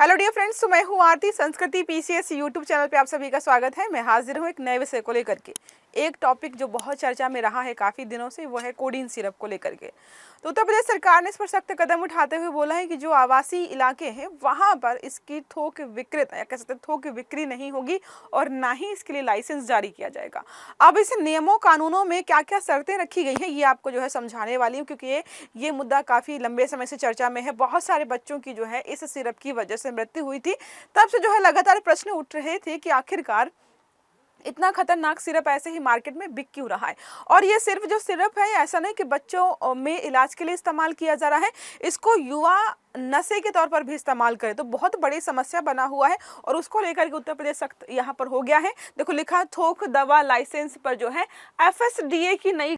Hello dear friends, तो मैं हूँ आरती। संस्कृति पीसीएस यूट्यूब चैनल पे आप सभी का स्वागत है। मैं हाजिर हूँ एक नए विषय को लेकर के। एक टॉपिक जो बहुत चर्चा में रहा है काफ़ी दिनों से, वो है कोडीन सिरप को लेकर के। तो उत्तर प्रदेश सरकार ने इस पर सख्त कदम उठाते हुए बोला है कि जो आवासीय इलाके हैं वहाँ पर इसकी थोक विक्रेता या कह सकते हैं थोक बिक्री नहीं होगी और ना ही इसके लिए लाइसेंस जारी किया जाएगा। अब इस नियमों कानूनों में क्या क्या शर्तें रखी गई हैं ये आपको जो है समझाने वाली हूँ, क्योंकि ये मुद्दा काफ़ी लंबे समय से चर्चा में है। बहुत सारे बच्चों की जो है इस सिरप की वजह से मृत्यु हुई थी। तब से जो है लगातार प्रश्न उठ रहे थे कि आखिरकार इतना खतरनाक सिरप ऐसे ही मार्केट में बिक क्यों रहा है। और ये सिर्फ जो सिरप है, ऐसा नहीं कि बच्चों में इलाज के लिए इस्तेमाल किया जा रहा है, इसको युवा नशे के तौर पर भी इस्तेमाल करें तो बहुत बड़ी समस्या बना हुआ है। और उसको लेकर के उत्तर प्रदेश सख्त यहाँ पर हो गया है। देखो लिखा, थोक दवा लाइसेंस पर जो है एफएसडीए की नई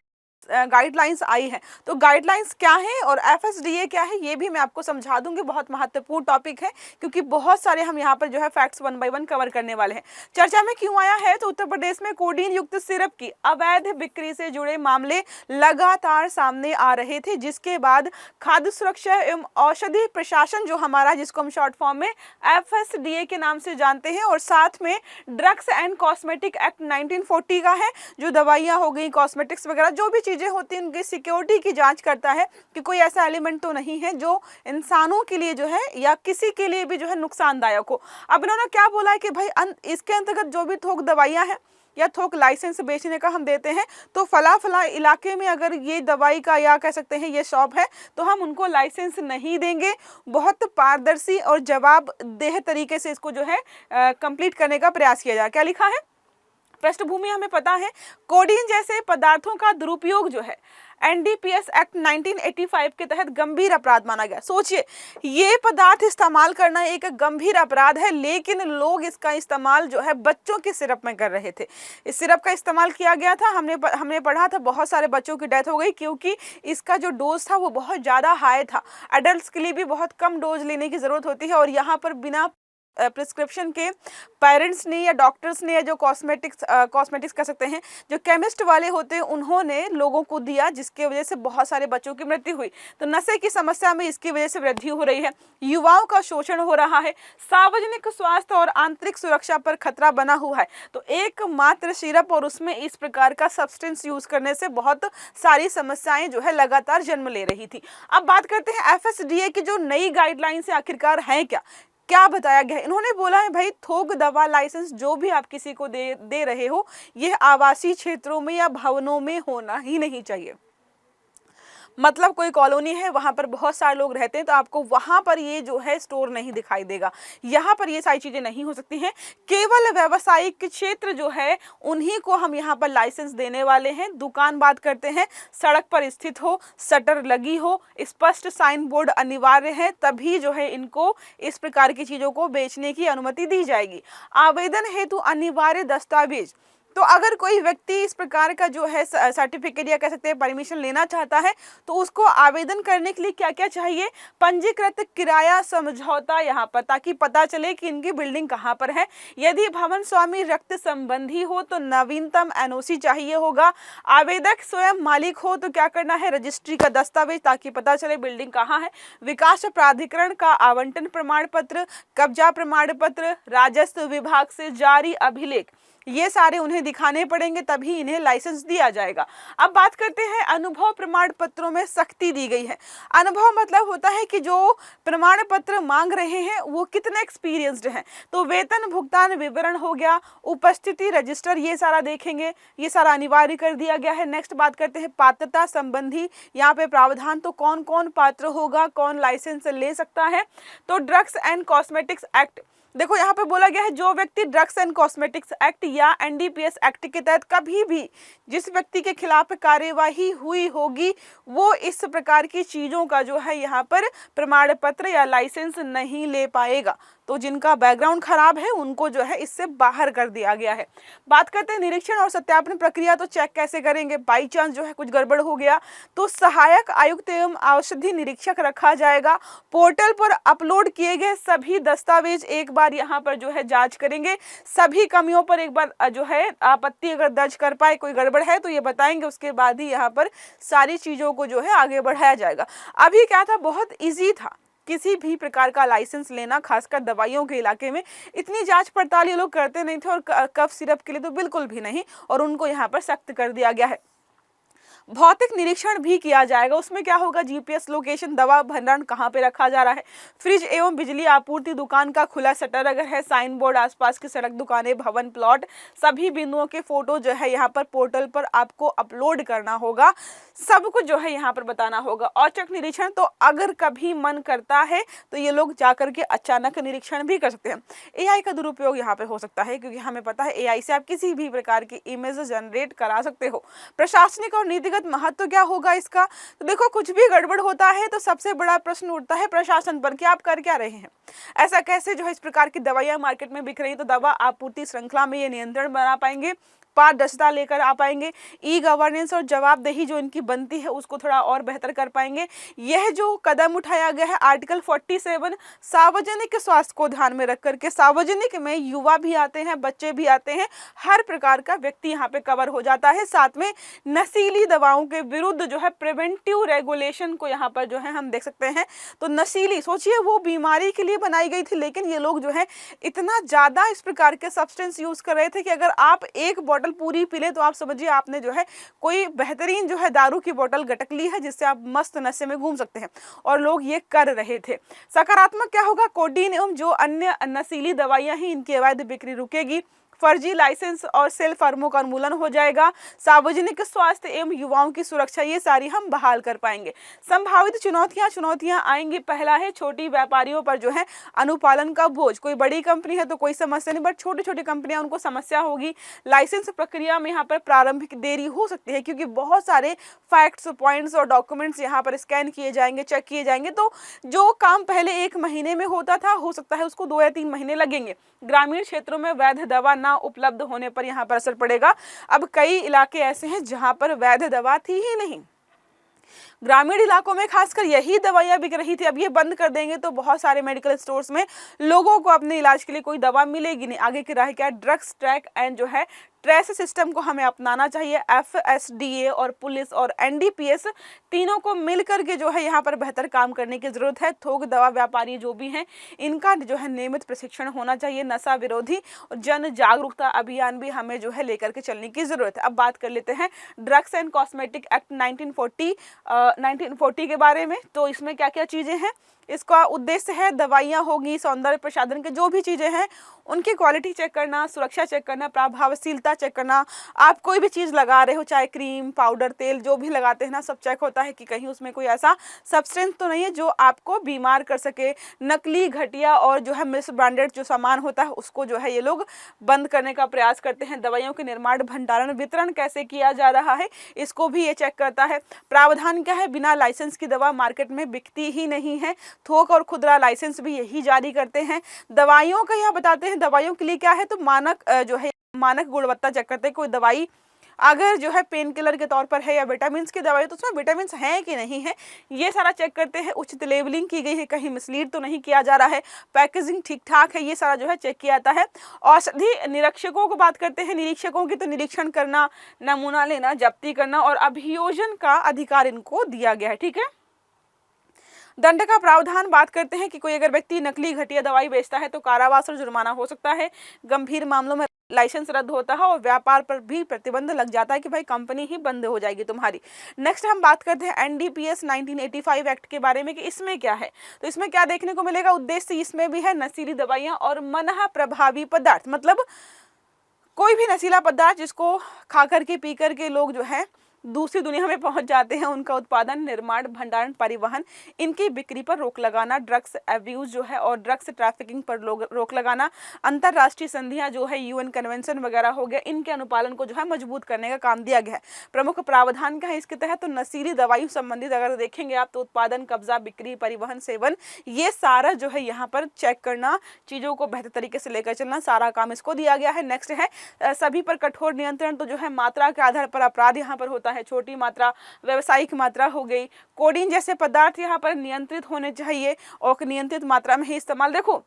गाइडलाइंस आई है। तो गाइडलाइंस क्या है और एफएसडीए क्या है ये भी मैं आपको समझा दूंगी। बहुत महत्वपूर्ण टॉपिक है क्योंकि बहुत सारे हम यहाँ पर जो है facts one by one cover करने वाले हैं। चर्चा में क्यों आया है, तो उत्तर प्रदेश में कोडीन युक्त सिरप की अवैध बिक्री से जुड़े मामले लगातार सामने आ रहे थे, जिसके बाद खाद्य सुरक्षा एवं औषधि प्रशासन जो हमारा, जिसको हम शॉर्ट फॉर्म में एफएसडीए के नाम से जानते हैं, और साथ में ड्रग्स एंड कॉस्मेटिक एक्ट 1940 का है, जो दवाइयाँ हो गई, कॉस्मेटिक्स वगैरह जो भी चीजें होती हैं उनकी सिक्योरिटी की जांच करता है कि कोई ऐसा एलिमेंट तो नहीं है जो इंसानों के लिए जो है या किसी के लिए भी जो है नुकसानदायक हो। अब इन्होंने क्या बोला है कि भाई इसके अंतर्गत जो भी थोक दवाइयां हैं या थोक लाइसेंस बेचने का हम देते हैं, तो फला फला इलाके में अगर ये दवाई का या कह सकते हैं ये शॉप है तो हम उनको लाइसेंस नहीं देंगे। बहुत पारदर्शी और जवाबदेह तरीके से इसको जो है कंप्लीट करने का प्रयास किया जाए। क्या लिखा है, पृष्ठभूमि हमें पता है, कोडीन जैसे पदार्थों का दुरुपयोग जो है एनडीपीएस एक्ट 1985 के तहत गंभीर अपराध माना गया। सोचिए, ये पदार्थ इस्तेमाल करना एक गंभीर अपराध है, लेकिन लोग इसका इस्तेमाल जो है बच्चों के सिरप में कर रहे थे। इस सिरप का इस्तेमाल किया गया था, हमने पढ़ा था, बहुत सारे बच्चों की डेथ हो गई क्योंकि इसका जो डोज था वो बहुत ज़्यादा हाई था। एडल्ट्स के लिए भी बहुत कम डोज लेने की ज़रूरत होती है, और यहाँ पर बिना प्रिस्क्रिप्शन के पेरेंट्स ने या डॉक्टर्स ने या जो कॉस्मेटिक्स कह सकते हैं, जो केमिस्ट वाले होते हैं, उन्होंने लोगों को दिया, जिसके वजह से बहुत सारे बच्चों की मृत्यु हुई। तो नशे की समस्या में इसकी वजह से वृद्धि हो रही है, युवाओं का शोषण हो रहा है, सार्वजनिक स्वास्थ्य और आंतरिक सुरक्षा पर खतरा बना हुआ है। तो एकमात्र सिरप और उसमें इस प्रकार का सब्सटेंस यूज करने से बहुत सारी समस्याएं जो है लगातार जन्म ले रही थी। अब बात करते हैं एफएसडीए की जो नई गाइडलाइंस आखिरकार हैं क्या बताया गया है। इन्होंने बोला है भाई, थोक दवा लाइसेंस जो भी आप किसी को दे रहे हो, यह आवासीय क्षेत्रों में या भवनों में होना ही नहीं चाहिए। मतलब कोई कॉलोनी है, वहां पर बहुत सारे लोग रहते हैं, तो आपको वहां पर ये जो है स्टोर नहीं दिखाई देगा। यहाँ पर ये सारी चीजें नहीं हो सकती हैं। केवल व्यावसायिक क्षेत्र जो है उन्हीं को हम यहाँ पर लाइसेंस देने वाले हैं। दुकान बात करते हैं, सड़क पर स्थित हो, शटर लगी हो, स्पष्ट साइन बोर्ड अनिवार्य है, तभी जो है इनको इस प्रकार की चीजों को बेचने की अनुमति दी जाएगी। आवेदन हेतु अनिवार्य दस्तावेज, तो अगर कोई व्यक्ति इस प्रकार का जो है सर्टिफिकेट या कह सकते हैं परमिशन लेना चाहता है, तो उसको आवेदन करने के लिए क्या क्या चाहिए, पंजीकृत किराया समझौता यहाँ पर, ताकि पता चले कि इनकी बिल्डिंग कहाँ पर है। यदि भवन स्वामी रक्त संबंधी हो तो नवीनतम एनओसी चाहिए होगा। आवेदक स्वयं मालिक हो तो क्या करना है, रजिस्ट्री का दस्तावेज, ताकि पता चले बिल्डिंग कहाँ है। विकास प्राधिकरण का आवंटन प्रमाण पत्र, कब्जा प्रमाण पत्र, राजस्व विभाग से जारी अभिलेख, ये सारे उन्हें दिखाने पड़ेंगे, तभी इन्हें लाइसेंस दिया जाएगा। अब बात करते हैं, अनुभव प्रमाण पत्रों में सख्ती दी गई है। अनुभव मतलब होता है कि जो प्रमाण पत्र मांग रहे हैं वो कितने एक्सपीरियंस्ड हैं। तो वेतन भुगतान विवरण हो गया, उपस्थिति रजिस्टर, ये सारा देखेंगे, ये सारा अनिवार्य कर दिया गया है। नेक्स्ट बात करते हैं पात्रता संबंधी, यहाँ पे प्रावधान, तो कौन कौन पात्र होगा, कौन लाइसेंस ले सकता है। तो ड्रग्स एंड कॉस्मेटिक्स एक्ट, देखो यहाँ पे बोला गया है, जो व्यक्ति ड्रग्स एंड कॉस्मेटिक्स एक्ट या एनडीपीएस एक्ट के तहत कभी भी जिस व्यक्ति के खिलाफ कार्यवाही हुई होगी, वो इस प्रकार की चीजों का जो है यहाँ पर प्रमाण पत्र या लाइसेंस नहीं ले पाएगा। तो जिनका बैकग्राउंड खराब है उनको जो है इससे बाहर कर दिया गया है। बात करते हैं निरीक्षण और सत्यापन प्रक्रिया, तो चेक कैसे करेंगे, बाई चांस जो है कुछ गड़बड़ हो गया तो सहायक आयुक्त एवं औषधि निरीक्षक रखा जाएगा। पोर्टल पर अपलोड किए गए सभी दस्तावेज एक बार यहाँ पर जो है जांच करेंगे। सभी कमियों पर एक बार जो है आपत्ति अगर दर्ज कर पाए, कोई गड़बड़ है तो ये बताएंगे, उसके बाद ही यहाँ पर सारी चीजों को जो है आगे बढ़ाया जाएगा। अभी क्या था, बहुत ईजी था, किसी भी प्रकार का लाइसेंस लेना, खासकर दवाइयों के इलाके में, इतनी जांच पड़ताल ये लोग करते नहीं थे, और कफ सिरप के लिए तो बिल्कुल भी नहीं, और उनको यहाँ पर सख्त कर दिया गया है। भौतिक निरीक्षण भी किया जाएगा। उसमें क्या होगा, जीपीएस लोकेशन, दवा भंडारण कहाँ पे रखा जा रहा है, फ्रिज एवं बिजली आपूर्ति, दुकान का खुला शटर अगर है, साइन बोर्ड, आसपास की सड़क, दुकानें, भवन, प्लॉट, सभी बिंदुओं के फोटो जो है यहाँ पर पोर्टल पर आपको अपलोड करना होगा। सब कुछ जो है यहाँ पर बताना होगा। औचक निरीक्षण, तो अगर कभी मन करता है तो ये लोग जाकर के अचानक निरीक्षण भी कर सकते हैं। एआई का दुरुपयोग यहाँ पे हो सकता है, क्योंकि हमें पता है एआई से आप किसी भी प्रकार की इमेज जनरेट करा सकते हो। प्रशासनिक और नीतिगत महत्व क्या होगा इसका, तो देखो कुछ भी गड़बड़ होता है तो सबसे बड़ा प्रश्न उठता है प्रशासन पर कि आप कर क्या रहे हैं। ऐसा कैसे जो है इस प्रकार की दवाइयां मार्केट में बिक रही है, तो दवा आपूर्ति श्रृंखला में ये नियंत्रण बना पाएंगे, पारदर्शिता लेकर आ पाएंगे, ई गवर्नेंस और जवाबदेही जो इनकी बनती है उसको थोड़ा और बेहतर कर पाएंगे। यह जो कदम उठाया गया है आर्टिकल 47 सार्वजनिक स्वास्थ्य को ध्यान में रख करके, सार्वजनिक में युवा भी आते हैं, बच्चे भी आते हैं, हर प्रकार का व्यक्ति यहाँ पे कवर हो जाता है। साथ में नशीली दवाओं के विरुद्ध जो है प्रिवेंटिव रेगुलेशन को यहाँ पर जो है हम देख सकते हैं। तो नशीली, सोचिए वो बीमारी के लिए बनाई गई थी, लेकिन ये लोग जो है इतना ज्यादा इस प्रकार के सब्सटेंस यूज कर रहे थे कि अगर आप एक बोतल पूरी पी ले तो आप समझिए आपने जो है कोई बेहतरीन जो है दारू की बोतल गटक ली है, जिससे आप मस्त नशे में घूम सकते हैं, और लोग ये कर रहे थे। सकारात्मक क्या होगा, कोडीन एवं जो अन्य नशीली दवाइयां हैं इनकी अवैध बिक्री रुकेगी, फर्जी लाइसेंस और सेल फर्मों का उन्मूलन हो जाएगा, सार्वजनिक स्वास्थ्य एवं युवाओं की सुरक्षा ये सारी हम बहाल कर पाएंगे। संभावित चुनौतियां आएंगी। पहला है छोटी व्यापारियों पर जो है अनुपालन का बोझ, कोई बड़ी कंपनी है तो कोई समस्या नहीं, बट छोटी छोटी कंपनियां उनको समस्या होगी। लाइसेंस प्रक्रिया में यहाँ पर प्रारंभिक देरी हो सकती है, क्योंकि बहुत सारे फैक्ट्स, पॉइंट्स और डॉक्यूमेंट्स यहाँ पर स्कैन किए जाएंगे, चेक किए जाएंगे, तो जो काम पहले 1 महीने में होता था हो सकता है उसको 2 या 3 महीने लगेंगे। ग्रामीण क्षेत्रों में वैध दवा ना उपलब्ध होने पर यहाँ पर असर पड़ेगा। अब कई इलाके ऐसे हैं जहां पर वैध दवा थी ही नहीं, ग्रामीण इलाकों में खासकर यही दवाइयां बिक रही थी। अब ये बंद कर देंगे तो बहुत सारे मेडिकल स्टोर्स में लोगों को अपने इलाज के लिए कोई दवा मिलेगी नहीं। आगे की राह क्या है, ड्रग्स ट्रैक एंड जो है ट्रेस सिस्टम को हमें अपनाना चाहिए। FSDA और पुलिस और NDPS तीनों को मिलकर के जो है यहाँ पर बेहतर काम करने की जरूरत है। थोक दवा व्यापारी जो भी हैं इनका जो है नियमित प्रशिक्षण होना चाहिए। नशा विरोधी जन जागरूकता अभियान भी हमें जो है लेकर के चलने की जरूरत है। अब बात कर लेते हैं ड्रग्स एंड कॉस्मेटिक एक्ट 1940 के बारे में। तो इसमें क्या क्या चीजें हैं, इसका उद्देश्य है दवाइयाँ होगी, सौंदर्य प्रसाधन के जो भी चीज़ें हैं उनकी क्वालिटी चेक करना, सुरक्षा चेक करना, प्रभावशीलता चेक करना। आप कोई भी चीज़ लगा रहे हो, चाहे क्रीम, पाउडर, तेल जो भी लगाते हैं ना, सब चेक होता है कि कहीं उसमें कोई ऐसा सब्सटेंस तो नहीं है जो आपको बीमार कर सके। नकली, घटिया और जो है मिस ब्रांडेड जो सामान होता है उसको जो है ये लोग बंद करने का प्रयास करते हैं। दवाइयों के निर्माण, भंडारण, वितरण कैसे किया जा रहा है इसको भी ये चेक करता है। प्रावधान क्या है, बिना लाइसेंस की दवा मार्केट में बिकती ही नहीं है। थोक और खुदरा लाइसेंस भी यही जारी करते हैं। दवाइयों का यह बताते हैं दवाइयों के लिए क्या है, तो मानक जो है मानक गुणवत्ता चेक करते हैं। कोई दवाई अगर जो है पेन किलर के तौर पर है या विटामिन की दवाई तो उसमें विटामिन हैं कि नहीं है, ये सारा चेक करते हैं। उचित लेबलिंग की गई है, कहीं मिसलीड तो नहीं किया जा रहा है, पैकेजिंग ठीक ठाक है, ये सारा जो है चेक किया जाता है। औषधि निरीक्षकों को बात करते हैं। निरीक्षकों की तो निरीक्षण करना, नमूना लेना, जब्ती करना और अभियोजन का अधिकार इनको दिया गया है। ठीक है। दंड का प्रावधान बात करते हैं कि कोई अगर व्यक्ति नकली, घटिया दवाई बेचता है तो कारावास और जुर्माना हो सकता है। गंभीर मामलों में लाइसेंस रद्द होता है और व्यापार पर भी प्रतिबंध लग जाता है कि भाई कंपनी ही बंद हो जाएगी तुम्हारी। नेक्स्ट हम बात करते हैं NDPS 1985 एक्ट के बारे में कि इसमें क्या है। तो इसमें क्या देखने को मिलेगा, उद्देश्य इसमें भी है नशीली दवाइयां और मनः प्रभावी पदार्थ, मतलब कोई भी नशीला पदार्थ जिसको खा करके पी करके लोग जो है दूसरी दुनिया में पहुंच जाते हैं, उनका उत्पादन, निर्माण, भंडारण, परिवहन, इनकी बिक्री पर रोक लगाना। ड्रग्स एब्यूज जो है और ड्रग्स ट्रैफिकिंग पर रोक लगाना। अंतरराष्ट्रीय संधियां जो है UN कन्वेंशन वगैरह हो गया, इनके अनुपालन को जो है मजबूत करने का काम दिया गया है। प्रमुख प्रावधान क्या है इसके तहत, तो नशीली दवाइयों संबंधित अगर देखेंगे आप तो उत्पादन, कब्जा, बिक्री, परिवहन, सेवन, ये सारा जो है यहाँ पर चेक करना, चीज़ों को बेहतर तरीके से लेकर चलना, सारा काम इसको दिया गया है। नेक्स्ट है सभी पर कठोर नियंत्रण। तो जो है मात्रा के आधार पर अपराध यहाँ पर होता है। छोटी मात्रा, व्यावसायिक मात्रा हो गई। कोडीन जैसे पदार्थ यहाँ पर नियंत्रित होने चाहिए और नियंत्रित मात्रा में ही इस्तेमाल। देखो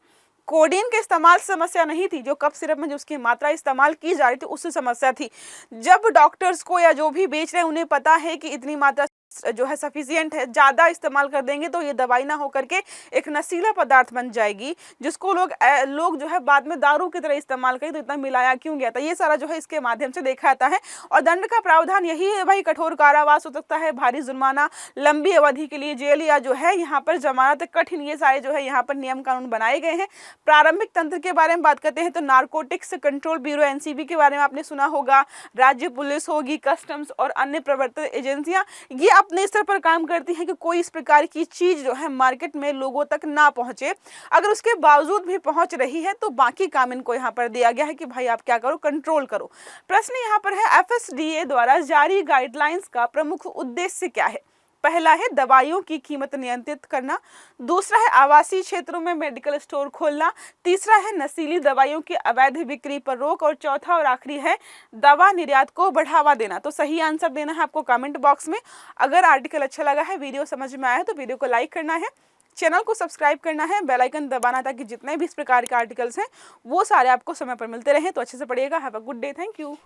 कोडीन के इस्तेमाल से समस्या नहीं थी, जो कफ सिरप में जो उसकी मात्रा इस्तेमाल की जा रही थी उससे समस्या थी। जब डॉक्टर्स को या जो भी बेच रहे हैं उन्हें पता है कि इतनी मात्रा जो है सफिशियंट है, ज़्यादा इस्तेमाल कर देंगे तो ये दवाई ना होकर के एक नशीला पदार्थ बन जाएगी, जिसको लोग जो है बाद में दारू की तरह इस्तेमाल करें, तो इतना मिलाया क्यों गया था, ये सारा जो है इसके माध्यम से देखा जाता है। और दंड का प्रावधान यही है भाई, कठोर कारावास हो सकता है, भारी जुर्माना, लंबी अवधि के लिए जेल, या जो है यहाँ पर जमानत कठिन, ये सारे जो है यहाँ पर नियम कानून बनाए गए हैं। प्रारंभिक तंत्र के बारे में बात करते हैं तो नारकोटिक्स कंट्रोल ब्यूरो एनसीबी के बारे में आपने सुना होगा, राज्य पुलिस होगी, कस्टम्स और अन्य प्रवर्तन एजेंसियां, ये अपने स्तर पर काम करती हैं कि कोई इस प्रकार की चीज जो है मार्केट में लोगों तक ना पहुंचे। अगर उसके बावजूद भी पहुंच रही है तो बाकी काम इनको यहाँ पर दिया गया है कि भाई आप क्या करो, कंट्रोल करो। प्रश्न यहाँ पर है, एफएसडीए द्वारा जारी गाइडलाइंस का प्रमुख उद्देश्य क्या है? पहला है दवाइयों की कीमत नियंत्रित करना, दूसरा है आवासीय क्षेत्रों में मेडिकल स्टोर खोलना, तीसरा है नशीली दवाइयों की अवैध बिक्री पर रोक, और चौथा और आखिरी है दवा निर्यात को बढ़ावा देना। तो सही आंसर देना है आपको कमेंट बॉक्स में। अगर आर्टिकल अच्छा लगा है, वीडियो समझ में आया है, तो वीडियो को लाइक करना है, चैनल को सब्सक्राइब करना है, बेल आइकन दबाना, ताकि जितने भी इस प्रकार के आर्टिकल्स हैं वो सारे आपको समय पर मिलते रहें। तो अच्छे से पढ़िएगा। Have a good day. Thank you.